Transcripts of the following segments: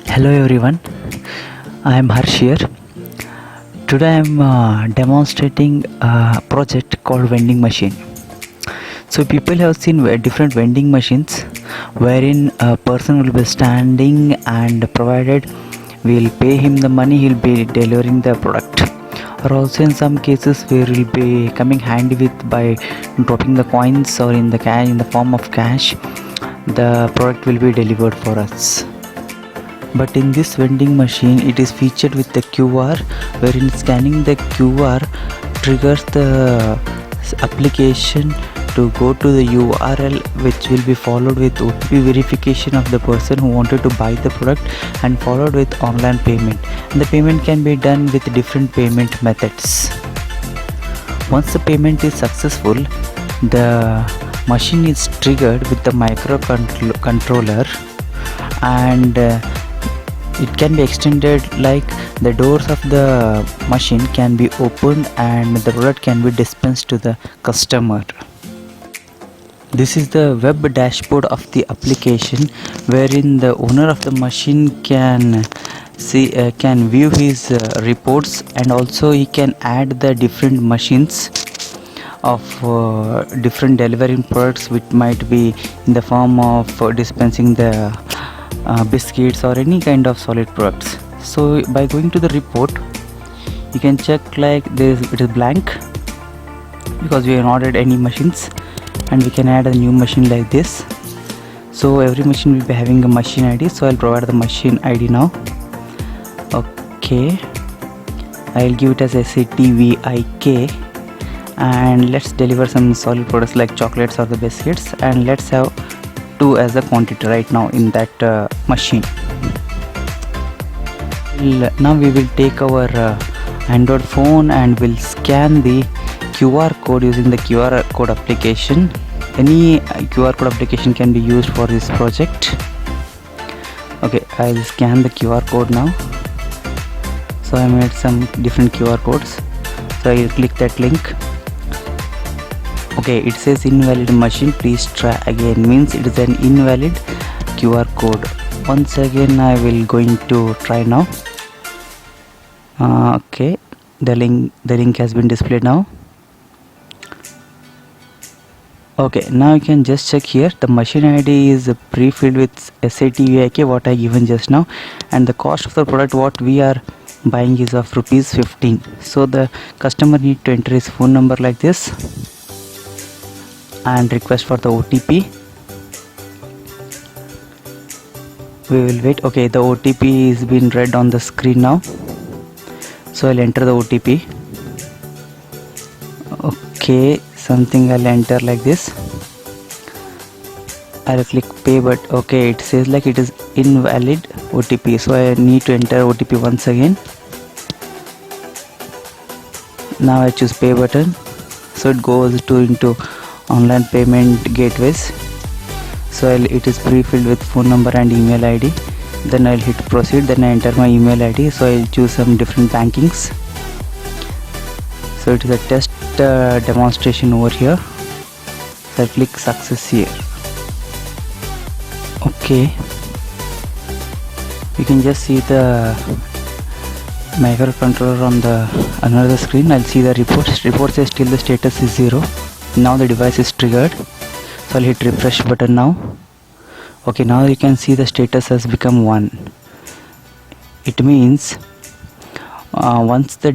Hello everyone, I am Harsh here. Today I am demonstrating a project called vending machine. So people have seen different vending machines wherein a person will be standing and provided we'll pay him the money, he'll be delivering the product. Or also in some cases where will be coming handy with by dropping the coins or in the cash in the form of cash, the product will be delivered for us. But in this vending machine it is featured with the QR, wherein scanning the QR triggers the application to go to the URL, which will be followed with OTP verification of the person who wanted to buy the product and followed with online payment, and the payment can be done with different payment methods. Once the payment is successful, the machine is triggered with the microcontroller, and it can be extended, like the doors of the machine can be opened and the product can be dispensed to the customer. This is the web dashboard of the application, wherein the owner of the machine can view his reports, and also he can add the different machines of different delivering products, which might be in the form of dispensing the biscuits or any kind of solid products. So by going to the report, you can check like this, it is blank because we have not added any machines, and we can add a new machine like this. So every machine will be having a machine ID, so I'll provide the machine ID now. Okay, I'll give it as SATVIK, and let's deliver some solid products like chocolates or the biscuits, and let's have 2 as a quantity right now in that machine. Now we will take our Android phone and we'll scan the QR code using the QR code application. Any QR code application can be used for this project. Okay, I'll scan the QR code now. So I made some different QR codes, so I'll click that link. Okay, it says invalid machine, please try again, means it is an invalid QR code. Once again I will going to try now. Okay, the link has been displayed now. Okay, now you can just check here, the machine ID is pre-filled with SATVIK, what I given just now, and the cost of the product what we are buying is of rupees 15. So the customer need to enter his phone number like this and request for the OTP. We will wait. Okay, the OTP is been read on the screen now, so I'll enter the OTP. Okay, something I'll enter like this. I'll click pay, but okay, it says like it is invalid OTP, so I need to enter OTP once again. Now I choose pay button, so it goes to into online payment gateways. So it is pre-filled with phone number and email ID. Then I'll hit proceed, then I enter my email ID, so I'll choose some different bankings. So it is a test demonstration over here, so I'll click success here. Okay, you can just see the microcontroller on the another screen. I'll see the report says still the status is 0. Now the device is triggered, so I'll hit refresh button now. Okay, now you can see the status has become 1. It means once the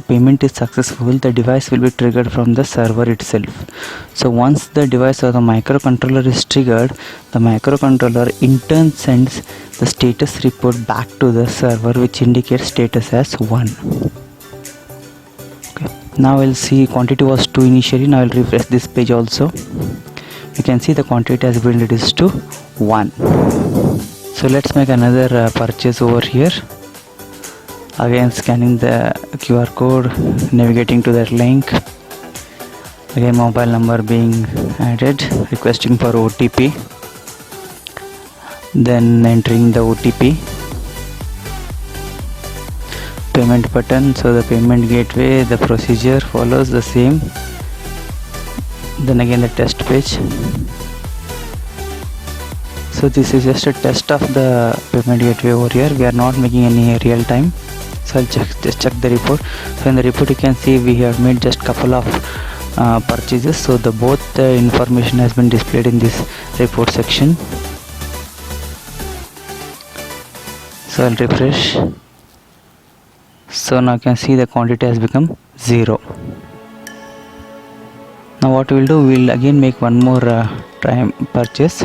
payment is successful, the device will be triggered from the server itself. So once the device or the microcontroller is triggered, the microcontroller in turn sends the status report back to the server, which indicates status as 1. Now we'll see quantity was 2 initially. Now I'll refresh this page also. You can see the quantity has been reduced to 1. So let's make another purchase over here. Again scanning the QR code, navigating to that link. Again mobile number being added, requesting for OTP. Then entering the OTP. Payment button, so the payment gateway, the procedure follows the same. Then again the test page. So this is just a test of the payment gateway over here. We are not making any real time. So I'll just check the report. So in the report you can see we have made just couple of purchases. So the both information has been displayed in this report section. So I'll refresh. So now you can see the quantity has become 0. Now what we'll do, we'll again make one more time purchase,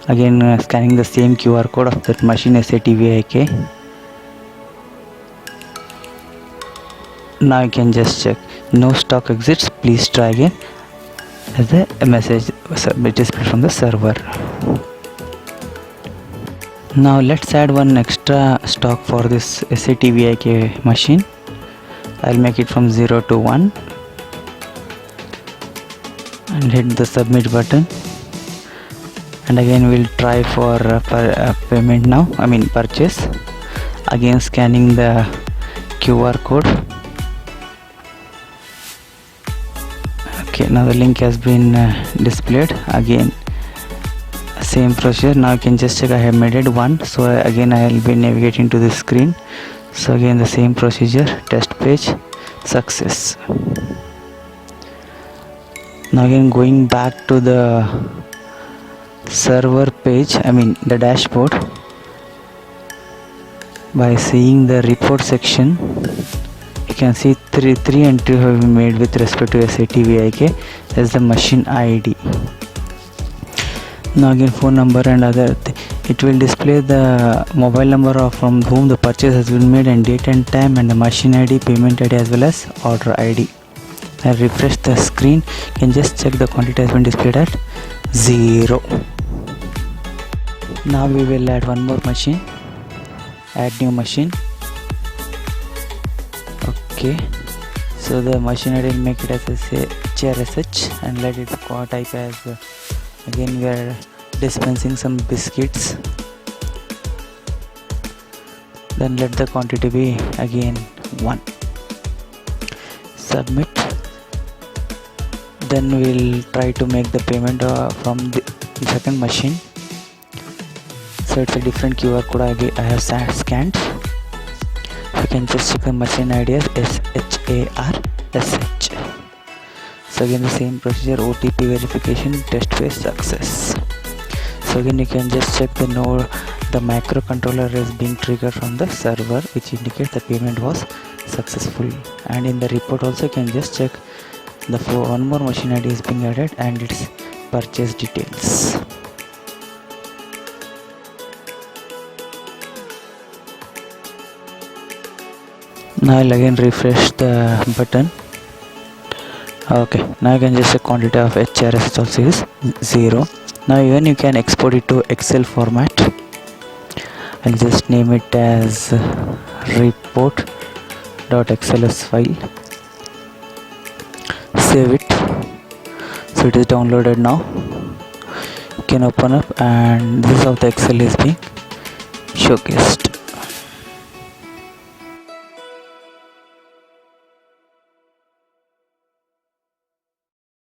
again scanning the same QR code of that machine SATVIK. Now you can just check no stock exits, please try again, as a message displayed from the server. Now let's add one extra stock for this SATVIK machine. I'll make it from 0 to 1 and hit the submit button, and again we'll try for payment now, purchase, again scanning the QR code. Okay, now the link has been displayed. Again same procedure. Now you can just check I have made it 1, so again I will be navigating to this screen. So again the same procedure, test page, success. Now again going back to the server page, the dashboard, by seeing the report section you can see three entries have been made with respect to SATVIK as the machine ID. Now again phone number and other it will display the mobile number of from whom the purchase has been made and date and time, and the machine ID, payment ID as well as order ID. I refresh the screen, you can just check the quantity has been displayed at 0. Now we will add one more machine, add new machine. Okay, so the machine ID will make it as a HRSH and let it type as again we are dispensing some biscuits. Then let the quantity be again 1. Submit. Then we'll try to make the payment from the second machine. So it's a different QR code I have scanned. You can just check the machine ID as SHARSH. So again the same procedure, OTP verification, test phase, success. So again you can just check the microcontroller is being triggered from the server, which indicates the payment was successful. And in the report also you can just check the one more machine ID is being added and its purchase details. Now I'll again refresh the button. Okay, now you can just check quantity of HRS also is 0. Now even you can export it to Excel format. I'll just name it as report.xls file. Save it. So it is downloaded now. You can open up and this is how the Excel is being showcased.